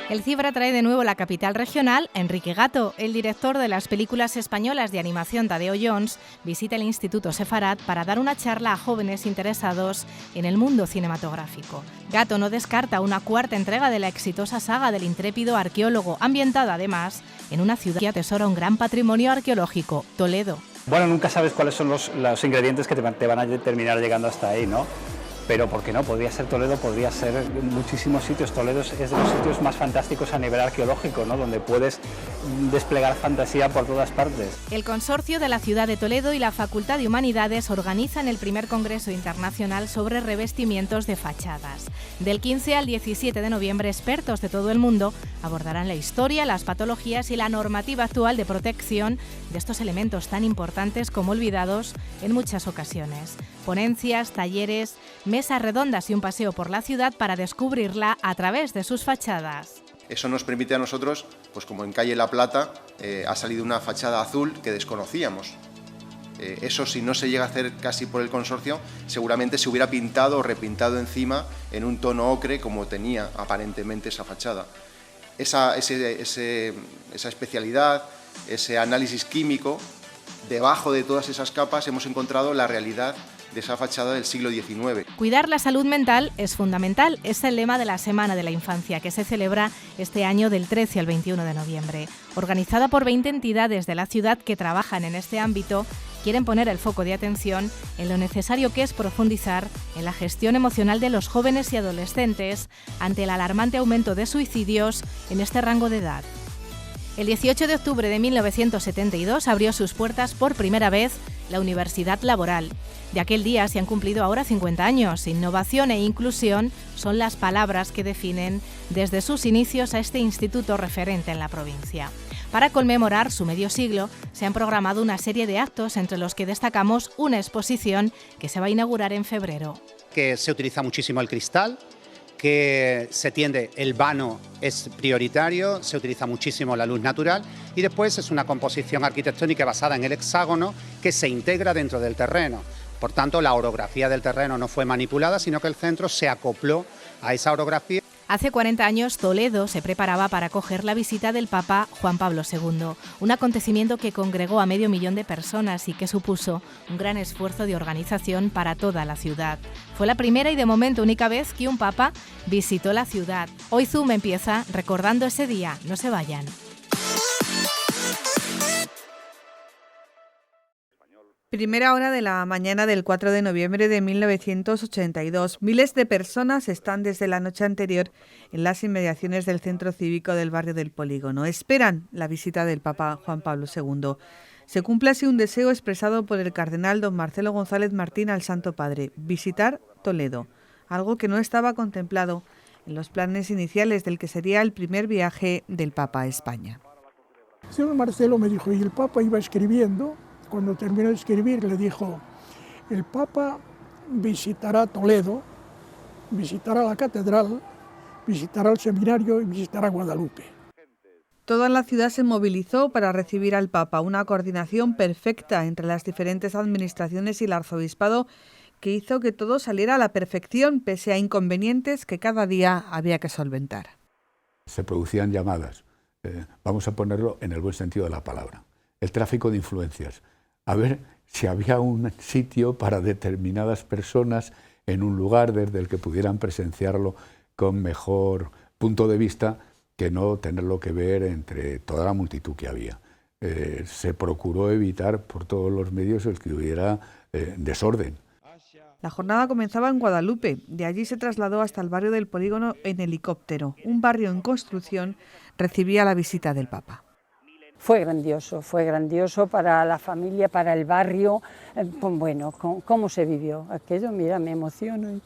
El Cibra trae de nuevo la capital regional. Enrique Gato, el director de las películas españolas de animación Tadeo Jones, visita el Instituto Sefarat para dar una charla a jóvenes interesados en el mundo cinematográfico. Gato no descarta una cuarta entrega de la exitosa saga del intrépido arqueólogo, ambientada además en una ciudad que atesora un gran patrimonio arqueológico, Toledo. Bueno, nunca sabes cuáles son los ingredientes que te van a terminar llegando hasta ahí, ¿no? Pero ¿por qué no? Podría ser Toledo, podría ser muchísimos sitios. Toledo es de los sitios más fantásticos a nivel arqueológico, ¿no? Donde puedes desplegar fantasía por todas partes. El Consorcio de la Ciudad de Toledo y la Facultad de Humanidades organizan el primer Congreso Internacional sobre Revestimientos de Fachadas. Del 15 al 17 de noviembre, expertos de todo el mundo abordarán la historia, las patologías y la normativa actual de protección de estos elementos tan importantes como olvidados en muchas ocasiones. Ponencias, talleres, mesas redondas y un paseo por la ciudad para descubrirla a través de sus fachadas. Eso nos permite a nosotros, pues como en Calle La Plata, ha salido una fachada azul que desconocíamos. Eso, si no se llega a hacer casi por el consorcio, seguramente se hubiera pintado o repintado encima en un tono ocre como tenía aparentemente esa fachada. Esa especialidad, ese análisis químico, debajo de todas esas capas hemos encontrado la realidad de esa fachada del siglo XIX. Cuidar la salud mental es fundamental, es el lema de la Semana de la Infancia, que se celebra este año del 13 al 21 de noviembre. Organizada por 20 entidades de la ciudad que trabajan en este ámbito, quieren poner el foco de atención en lo necesario que es profundizar en la gestión emocional de los jóvenes y adolescentes ante el alarmante aumento de suicidios en este rango de edad. El 18 de octubre de 1972 abrió sus puertas por primera vez la Universidad Laboral. De aquel día se han cumplido ahora 50 años. Innovación e inclusión son las palabras que definen desde sus inicios a este instituto referente en la provincia. Para conmemorar su medio siglo, se han programado una serie de actos entre los que destacamos una exposición que se va a inaugurar en febrero. Que se utiliza muchísimo el cristal, que se tiende, el vano es prioritario, se utiliza muchísimo la luz natural y después es una composición arquitectónica basada en el hexágono que se integra dentro del terreno. Por tanto, la orografía del terreno no fue manipulada, sino que el centro se acopló a esa orografía. Hace 40 años, Toledo se preparaba para acoger la visita del Papa Juan Pablo II, un acontecimiento que congregó a 500.000 de personas y que supuso un gran esfuerzo de organización para toda la ciudad. Fue la primera y de momento única vez que un Papa visitó la ciudad. Hoy Zoom empieza recordando ese día. No se vayan. Primera hora de la mañana del 4 de noviembre de 1982. Miles de personas están desde la noche anterior en las inmediaciones del centro cívico del barrio del Polígono. Esperan la visita del Papa Juan Pablo II. Se cumple así un deseo expresado por el cardenal don Marcelo González Martín al Santo Padre: visitar Toledo, algo que no estaba contemplado en los planes iniciales del que sería el primer viaje del Papa a España. El señor Marcelo me dijo, y el Papa iba escribiendo. Cuando terminó de escribir, le dijo: el Papa visitará Toledo, visitará la catedral, visitará el seminario y visitará Guadalupe. Toda la ciudad se movilizó para recibir al Papa, una coordinación perfecta entre las diferentes administraciones y el arzobispado que hizo que todo saliera a la perfección, pese a inconvenientes que cada día había que solventar. Se producían llamadas, vamos a ponerlo en el buen sentido de la palabra, el tráfico de influencias. A ver si había un sitio para determinadas personas en un lugar desde el que pudieran presenciarlo con mejor punto de vista que no tenerlo que ver entre toda la multitud que había. Se procuró evitar por todos los medios el que hubiera desorden. La jornada comenzaba en Guadalupe. De allí se trasladó hasta el barrio del Polígono en helicóptero. Un barrio en construcción recibía la visita del Papa. Fue grandioso para la familia, para el barrio. Bueno, ¿cómo se vivió aquello? Mira, me emociono.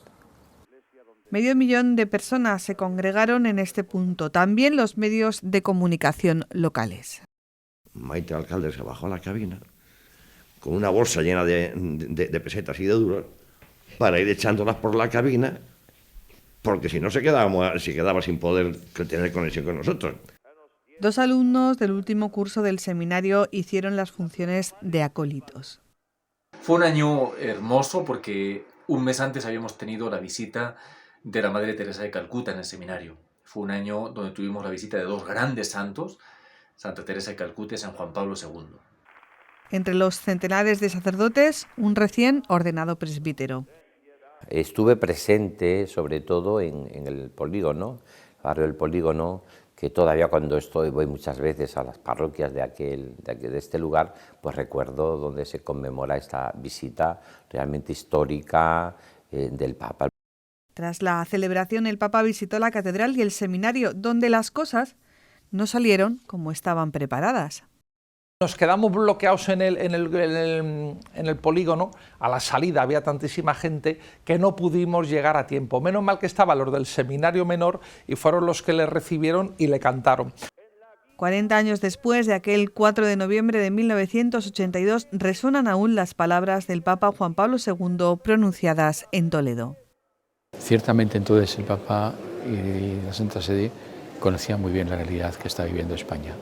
500.000 de personas se congregaron en este punto, también los medios de comunicación locales. Maite Alcalde se bajó a la cabina con una bolsa llena de pesetas y de duros para ir echándolas por la cabina, porque si no se quedaba sin poder tener conexión con nosotros. 2 alumnos del último curso del seminario hicieron las funciones de acólitos. Fue un año hermoso porque un mes antes habíamos tenido la visita de la Madre Teresa de Calcuta en el seminario. fue un año donde tuvimos la visita de dos grandes santos, Santa Teresa de Calcuta y San Juan Pablo II. Entre los centenares de sacerdotes, un recién ordenado presbítero. Estuve presente sobre todo en el Polígono, el barrio del Polígono, que todavía cuando voy muchas veces a las parroquias de este lugar, pues recuerdo donde se conmemora esta visita realmente histórica del Papa. Tras la celebración, el Papa visitó la catedral y el seminario, donde las cosas no salieron como estaban preparadas. Nos quedamos bloqueados en el polígono. A la salida había tantísima gente que no pudimos llegar a tiempo. Menos mal que estaban los del seminario menor y fueron los que le recibieron y le cantaron. 40 años después de aquel 4 de noviembre de 1982, resuenan aún las palabras del Papa Juan Pablo II pronunciadas en Toledo. Ciertamente entonces el Papa y la Santa Sede conocían muy bien la realidad que está viviendo España.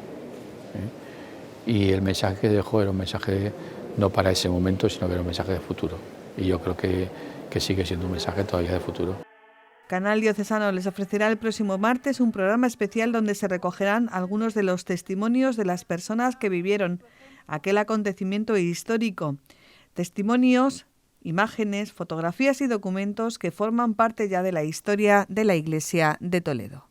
Y el mensaje que dejó era un mensaje no para ese momento, sino que era un mensaje de futuro. Y yo creo que sigue siendo un mensaje todavía de futuro. Canal Diocesano les ofrecerá el próximo martes un programa especial donde se recogerán algunos de los testimonios de las personas que vivieron aquel acontecimiento histórico. Testimonios, imágenes, fotografías y documentos que forman parte ya de la historia de la Iglesia de Toledo.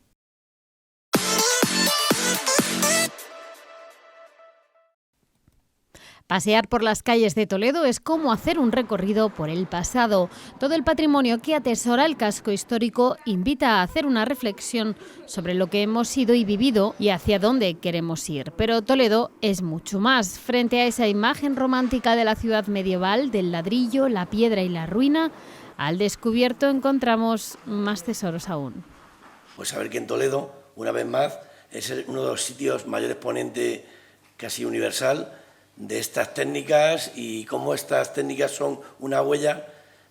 Pasear por las calles de Toledo es como hacer un recorrido por el pasado. Todo el patrimonio que atesora el casco histórico invita a hacer una reflexión sobre lo que hemos sido y vivido y hacia dónde queremos ir. Pero Toledo es mucho más. Frente a esa imagen romántica de la ciudad medieval, del ladrillo, la piedra y la ruina, al descubierto encontramos más tesoros aún. Pues saber que en Toledo, una vez más, es uno de los sitios mayor exponente casi universal de estas técnicas y cómo estas técnicas son una huella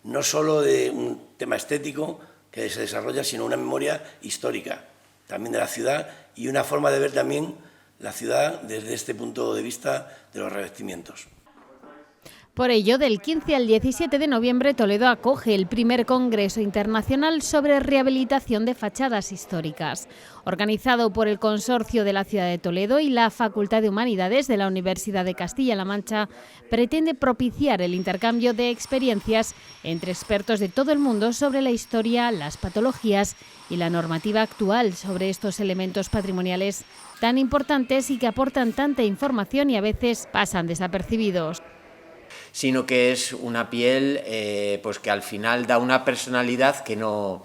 no solo de un tema estético que se desarrolla, sino una memoria histórica también de la ciudad y una forma de ver también la ciudad desde este punto de vista de los revestimientos. Por ello, del 15 al 17 de noviembre, Toledo acoge el primer Congreso Internacional sobre Rehabilitación de Fachadas Históricas, organizado por el Consorcio de la Ciudad de Toledo y la Facultad de Humanidades de la Universidad de Castilla-La Mancha. Pretende propiciar el intercambio de experiencias entre expertos de todo el mundo sobre la historia, las patologías y la normativa actual sobre estos elementos patrimoniales tan importantes y que aportan tanta información y a veces pasan desapercibidos. Sino que es una piel pues que al final da una personalidad que no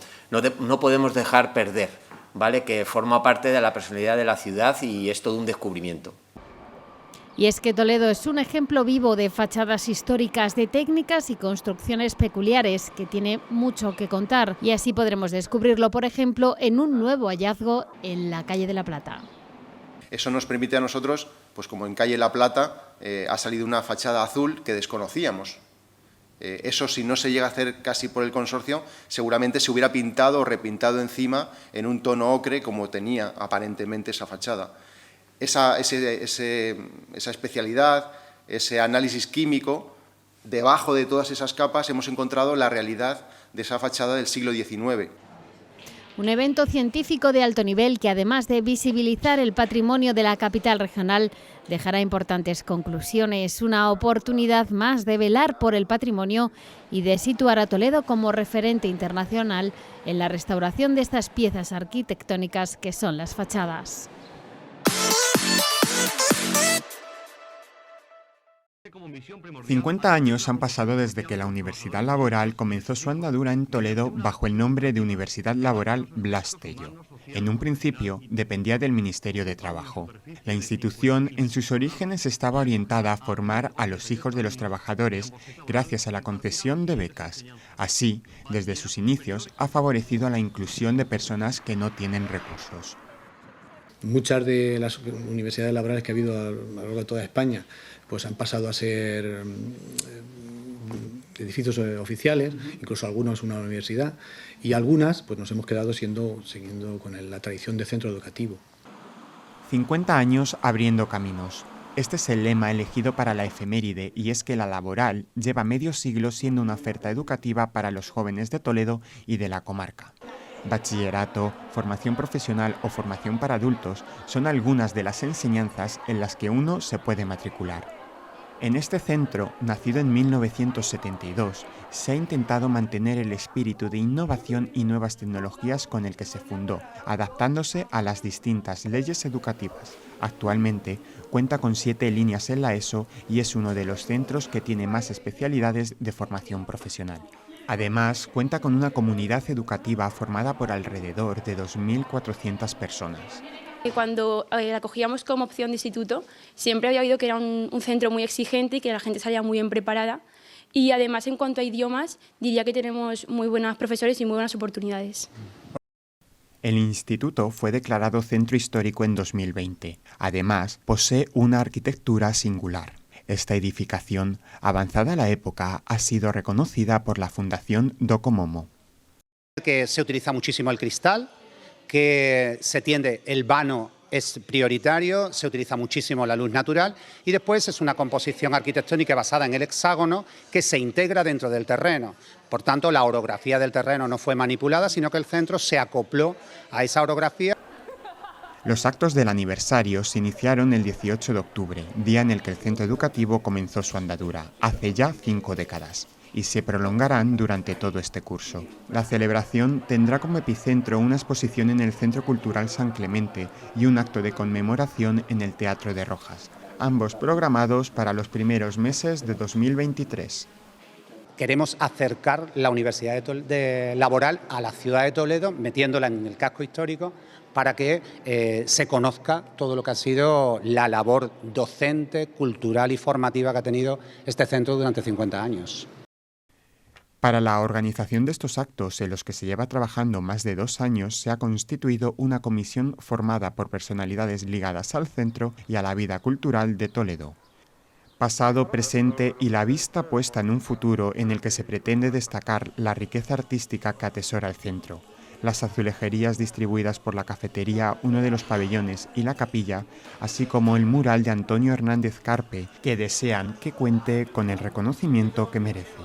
podemos dejar perder, ¿vale? Que forma parte de la personalidad de la ciudad y es todo un descubrimiento. Y es que Toledo es un ejemplo vivo de fachadas históricas, de técnicas y construcciones peculiares que tiene mucho que contar y así podremos descubrirlo, por ejemplo, en un nuevo hallazgo en la calle de la Plata. Eso nos permite a nosotros, pues como en calle La Plata, ha salido una fachada azul que desconocíamos. Eso, si no se llega a hacer casi por el consorcio, seguramente se hubiera pintado o repintado encima en un tono ocre como tenía aparentemente esa fachada. Esa especialidad, ese análisis químico, debajo de todas esas capas hemos encontrado la realidad de esa fachada del siglo XIX. Un evento científico de alto nivel que, además de visibilizar el patrimonio de la capital regional, dejará importantes conclusiones, una oportunidad más de velar por el patrimonio y de situar a Toledo como referente internacional en la restauración de estas piezas arquitectónicas que son las fachadas. 50 años han pasado desde que la Universidad Laboral comenzó su andadura en Toledo bajo el nombre de Universidad Laboral Blas Tello. En un principio dependía del Ministerio de Trabajo. La institución en sus orígenes estaba orientada a formar a los hijos de los trabajadores gracias a la concesión de becas. Así, desde sus inicios, ha favorecido a la inclusión de personas que no tienen recursos. Muchas de las universidades laborales que ha habido a lo largo de toda España pues han pasado a ser edificios oficiales, incluso algunos una universidad, y algunas pues nos hemos quedado siguiendo con la tradición de centro educativo. 50 años abriendo caminos. Este es el lema elegido para la efeméride y es que la Laboral lleva medio siglo siendo una oferta educativa para los jóvenes de Toledo y de la comarca. bachillerato, formación profesional o formación para adultos son algunas de las enseñanzas en las que uno se puede matricular. En este centro, nacido en 1972, se ha intentado mantener el espíritu de innovación y nuevas tecnologías con el que se fundó, adaptándose a las distintas leyes educativas. Actualmente cuenta con 7 líneas en la ESO y es uno de los centros que tiene más especialidades de formación profesional. Además, cuenta con una comunidad educativa formada por alrededor de 2.400 personas. Cuando la cogíamos como opción de instituto, siempre había oído que era un centro muy exigente y que la gente salía muy bien preparada. Y además, en cuanto a idiomas, diría que tenemos muy buenos profesores y muy buenas oportunidades. El instituto fue declarado centro histórico en 2020. Además, posee una arquitectura singular. Esta edificación, avanzada a la época, ha sido reconocida por la Fundación Docomomo. Que se utiliza muchísimo el cristal, que se tiende, el vano es prioritario, se utiliza muchísimo la luz natural y después es una composición arquitectónica basada en el hexágono que se integra dentro del terreno. Por tanto, la orografía del terreno no fue manipulada, sino que el centro se acopló a esa orografía. Los actos del aniversario se iniciaron el 18 de octubre, día en el que el centro educativo comenzó su andadura, hace ya 5 décadas. Y se prolongarán durante todo este curso. La celebración tendrá como epicentro una exposición en el Centro Cultural San Clemente y un acto de conmemoración en el Teatro de Rojas, ambos programados para los primeros meses de 2023. Queremos acercar la Universidad Laboral a la ciudad de Toledo, metiéndola en el casco histórico, para que se conozca todo lo que ha sido la labor docente, cultural y formativa que ha tenido este centro durante 50 años. Para la organización de estos actos, en los que se lleva trabajando más de 2 años, se ha constituido una comisión formada por personalidades ligadas al centro y a la vida cultural de Toledo. Pasado, presente y la vista puesta en un futuro en el que se pretende destacar la riqueza artística que atesora el centro. Las azulejerías distribuidas por la cafetería, uno de los pabellones y la capilla, así como el mural de Antonio Hernández Carpe, que desean que cuente con el reconocimiento que merece.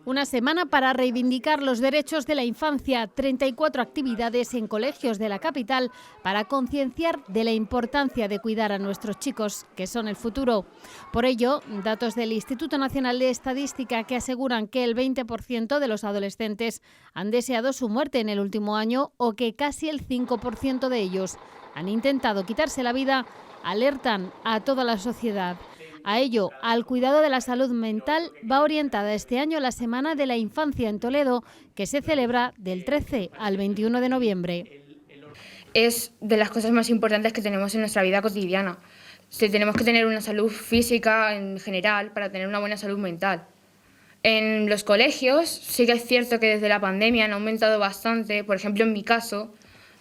Una semana para reivindicar los derechos de la infancia, 34 actividades en colegios de la capital para concienciar de la importancia de cuidar a nuestros chicos, que son el futuro. Por ello, datos del Instituto Nacional de Estadística que aseguran que el 20% de los adolescentes han deseado su muerte en el último año o que casi el 5% de ellos han intentado quitarse la vida, alertan a toda la sociedad. A ello, al cuidado de la salud mental, va orientada este año la Semana de la Infancia en Toledo, que se celebra del 13 al 21 de noviembre. Es de las cosas más importantes que tenemos en nuestra vida cotidiana. Tenemos que tener una salud física en general para tener una buena salud mental. En los colegios sí que es cierto que desde la pandemia han aumentado bastante. Por ejemplo, en mi caso,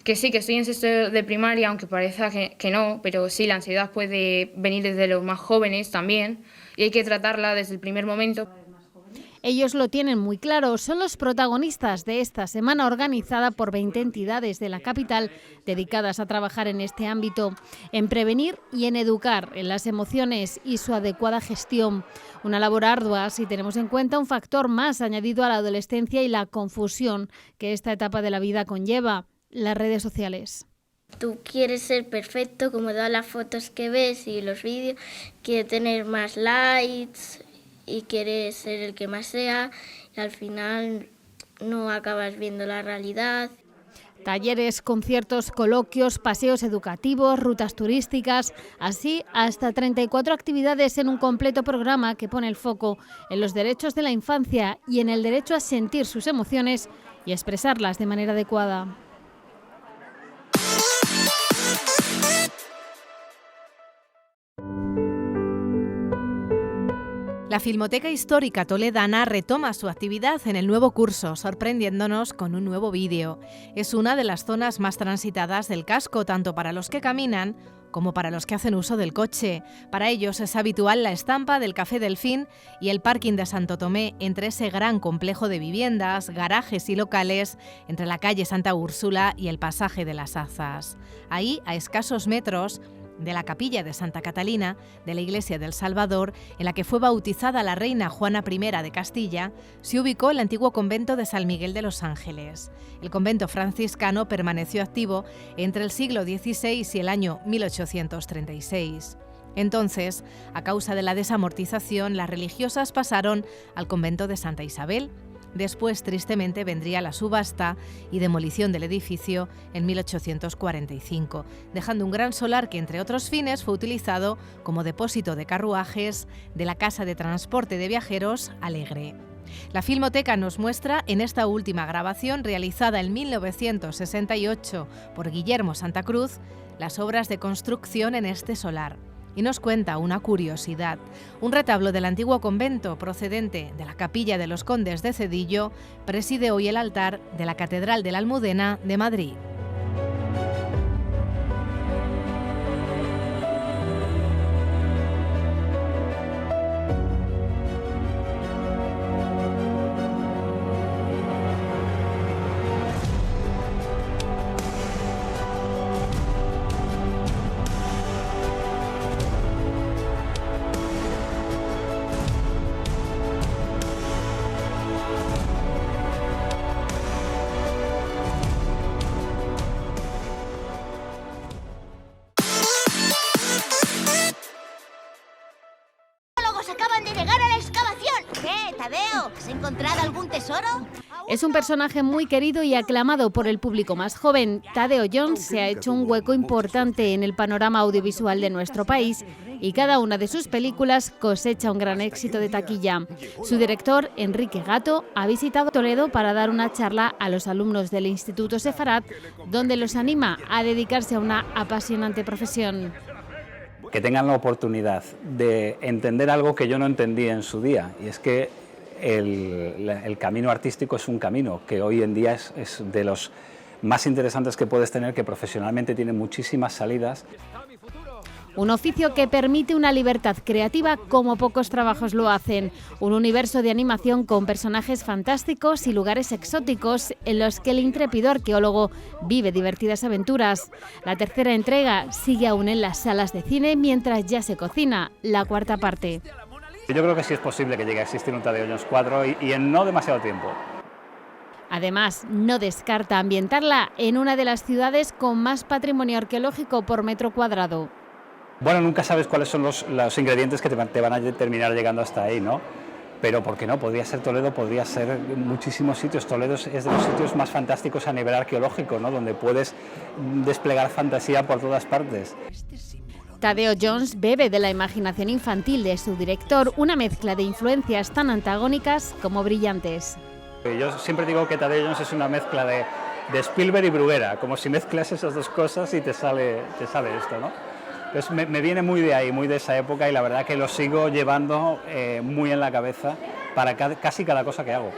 que sí, que estoy en sexto de primaria, aunque parezca que no, pero sí, la ansiedad puede venir desde los más jóvenes también y hay que tratarla desde el primer momento. Ellos lo tienen muy claro, son los protagonistas de esta semana organizada por 20 entidades de la capital dedicadas a trabajar en este ámbito, en prevenir y en educar en las emociones y su adecuada gestión. Una labor ardua si tenemos en cuenta un factor más añadido a la adolescencia y la confusión que esta etapa de la vida conlleva: las redes sociales. Tú quieres ser perfecto, como todas las fotos que ves y los vídeos, quieres tener más likes y quieres ser el que más sea, y al final no acabas viendo la realidad. Talleres, conciertos, coloquios, paseos educativos, rutas turísticas, así hasta 34 actividades en un completo programa que pone el foco en los derechos de la infancia y en el derecho a sentir sus emociones y expresarlas de manera adecuada. La Filmoteca Histórica Toledana retoma su actividad en el nuevo curso, sorprendiéndonos con un nuevo vídeo. Es una de las zonas más transitadas del casco, tanto para los que caminan como para los que hacen uso del coche. Para ellos es habitual la estampa del Café Delfín y el parking de Santo Tomé entre ese gran complejo de viviendas, garajes y locales entre la calle Santa Úrsula y el pasaje de las Azas. Ahí, a escasos metros, de la capilla de Santa Catalina de la Iglesia del Salvador, en la que fue bautizada la reina Juana I de Castilla, se ubicó el antiguo convento de San Miguel de los Ángeles. El convento franciscano permaneció activo entre el siglo XVI y el año 1836. Entonces, a causa de la desamortización, las religiosas pasaron al convento de Santa Isabel. Después, tristemente, vendría la subasta y demolición del edificio en 1845, dejando un gran solar que, entre otros fines, fue utilizado como depósito de carruajes de la Casa de Transporte de Viajeros Alegre. La Filmoteca nos muestra en esta última grabación, realizada en 1968 por Guillermo Santa Cruz, las obras de construcción en este solar. Y nos cuenta una curiosidad. Un retablo del antiguo convento procedente de la Capilla de los Condes de Cedillo preside hoy el altar de la Catedral de la Almudena de Madrid. Acaban de llegar a la excavación. ¿Qué, Tadeo? ¿Has encontrado algún tesoro? Es un personaje muy querido y aclamado por el público más joven. Tadeo Jones se ha hecho un hueco importante en el panorama audiovisual de nuestro país y cada una de sus películas cosecha un gran éxito de taquilla. Su director, Enrique Gato, ha visitado Toledo para dar una charla a los alumnos del Instituto Sefarat, donde los anima a dedicarse a una apasionante profesión. Que tengan la oportunidad de entender algo que yo no entendí en su día, y es que el camino artístico es un camino que hoy en día es de los más interesantes que puedes tener, que profesionalmente tiene muchísimas salidas. Un oficio que permite una libertad creativa como pocos trabajos lo hacen. Un universo de animación con personajes fantásticos y lugares exóticos en los que el intrépido arqueólogo vive divertidas aventuras. La tercera entrega sigue aún en las salas de cine mientras ya se cocina la cuarta parte. Yo creo que sí es posible que llegue a existir un Tadeo Jones 4 y en no demasiado tiempo. Además, no descarta ambientarla en una de las ciudades con más patrimonio arqueológico por metro cuadrado. Bueno, nunca sabes cuáles son los ingredientes que te van a terminar llegando hasta ahí, ¿no? Pero ¿por qué no? Podría ser Toledo, podría ser muchísimos sitios. Toledo es de los sitios más fantásticos a nivel arqueológico, ¿no? Donde puedes desplegar fantasía por todas partes. Tadeo Jones bebe de la imaginación infantil de su director, una mezcla de influencias tan antagónicas como brillantes. Yo siempre digo que Tadeo Jones es una mezcla de Spielberg y Bruguera, como si mezclas esas dos cosas y te sale esto, ¿no? Entonces me viene muy de ahí, muy de esa época, y la verdad que lo sigo llevando muy en la cabeza para casi cada cosa que hago.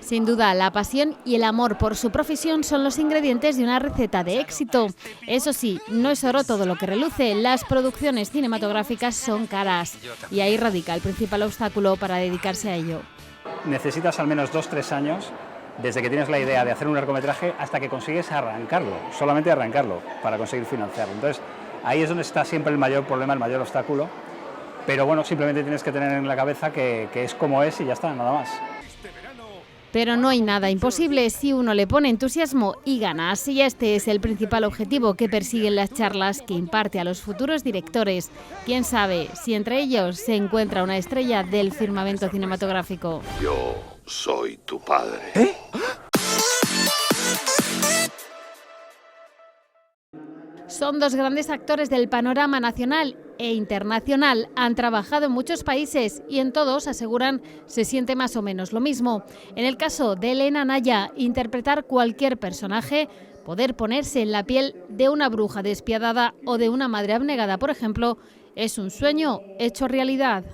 Sin duda, la pasión y el amor por su profesión son los ingredientes de una receta de éxito. Eso sí, no es oro todo lo que reluce, las producciones cinematográficas son caras y ahí radica el principal obstáculo para dedicarse a ello. Necesitas al menos 2-3 años desde que tienes la idea de hacer un largometraje hasta que consigues arrancarlo, solamente arrancarlo, para conseguir financiarlo. Entonces, ahí es donde está siempre el mayor problema, el mayor obstáculo, pero bueno, simplemente tienes que tener en la cabeza que es como es y ya está, nada más. Pero no hay nada imposible si uno le pone entusiasmo y ganas, y este es el principal objetivo que persiguen las charlas que imparte a los futuros directores. Quién sabe si entre ellos se encuentra una estrella del firmamento cinematográfico. Yo soy tu padre. Son dos grandes actores del panorama nacional e internacional. Han trabajado en muchos países y en todos, aseguran, se siente más o menos lo mismo. En el caso de Elena Naya, interpretar cualquier personaje, poder ponerse en la piel de una bruja despiadada o de una madre abnegada, por ejemplo, es un sueño hecho realidad.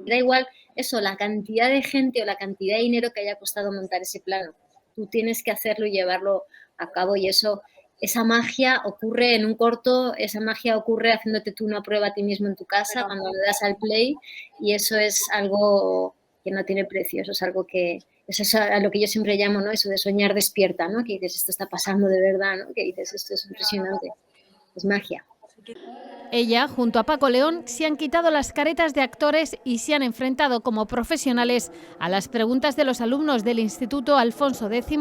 Da igual eso, la cantidad de gente o la cantidad de dinero que haya costado montar ese plano. Tú tienes que hacerlo y llevarlo a cabo, y eso... Esa magia ocurre en un corto, esa magia ocurre haciéndote tú una prueba a ti mismo en tu casa cuando le das al play, y eso es algo que no tiene precio, eso es algo que, eso es a lo que yo siempre llamo, ¿no? Eso de soñar despierta, ¿no? Que dices, esto está pasando de verdad, ¿no? Que dices, esto es impresionante, es magia. Ella, junto a Paco León, se han quitado las caretas de actores y se han enfrentado como profesionales a las preguntas de los alumnos del Instituto Alfonso X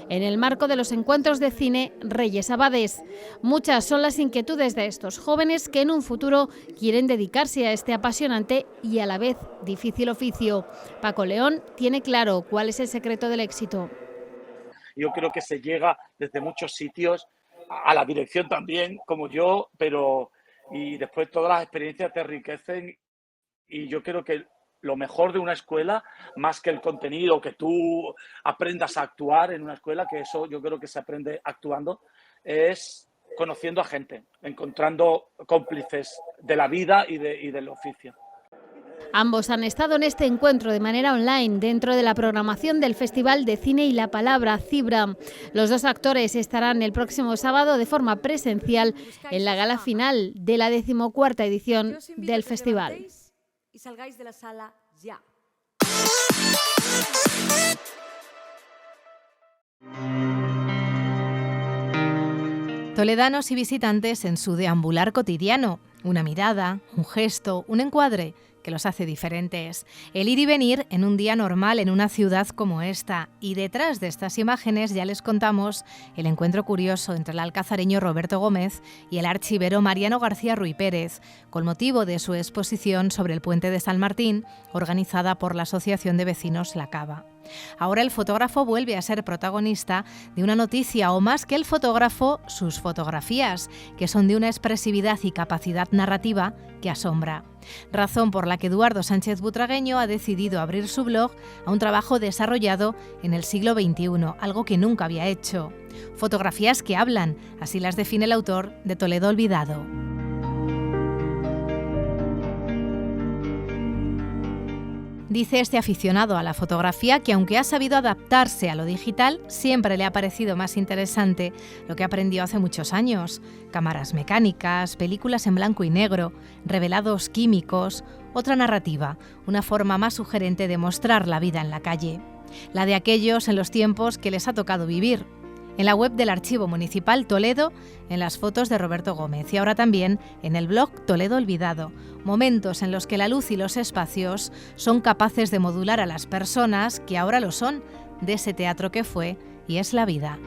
en el marco de los encuentros de cine Reyes Abades. Muchas son las inquietudes de estos jóvenes que en un futuro quieren dedicarse a este apasionante y a la vez difícil oficio. Paco León tiene claro cuál es el secreto del éxito. Yo creo que se llega desde muchos sitios, a la dirección también, como yo, y después todas las experiencias te enriquecen, y yo creo que lo mejor de una escuela, más que el contenido, que tú aprendas a actuar en una escuela, que eso yo creo que se aprende actuando, es conociendo a gente, encontrando cómplices de la vida y del oficio. Ambos han estado en este encuentro de manera online dentro de la programación del Festival de Cine y la Palabra, Cibra. Los dos actores estarán el próximo sábado de forma presencial en la gala final de la 14ª edición del festival. Y salgáis de la sala ya. Toledanos y visitantes en su deambular cotidiano, una mirada, un gesto, un encuadre que los hace diferentes. El ir y venir en un día normal en una ciudad como esta. Y detrás de estas imágenes ya les contamos el encuentro curioso entre el alcazareño Roberto Gómez y el archivero Mariano García Ruy Pérez, con motivo de su exposición sobre el puente de San Martín, organizada por la Asociación de Vecinos La Cava. Ahora el fotógrafo vuelve a ser protagonista de una noticia, o más que el fotógrafo, sus fotografías, que son de una expresividad y capacidad narrativa que asombra. Razón por la que Eduardo Sánchez Butragueño ha decidido abrir su blog a un trabajo desarrollado en el siglo XXI, algo que nunca había hecho. Fotografías que hablan, así las define el autor de Toledo Olvidado. Dice este aficionado a la fotografía que aunque ha sabido adaptarse a lo digital, siempre le ha parecido más interesante lo que aprendió hace muchos años. Cámaras mecánicas, películas en blanco y negro, revelados químicos, otra narrativa, una forma más sugerente de mostrar la vida en la calle. La de aquellos en los tiempos que les ha tocado vivir. En la web del Archivo Municipal Toledo, en las fotos de Roberto Gómez y ahora también en el blog Toledo Olvidado, momentos en los que la luz y los espacios son capaces de modular a las personas que ahora lo son, de ese teatro que fue y es la vida.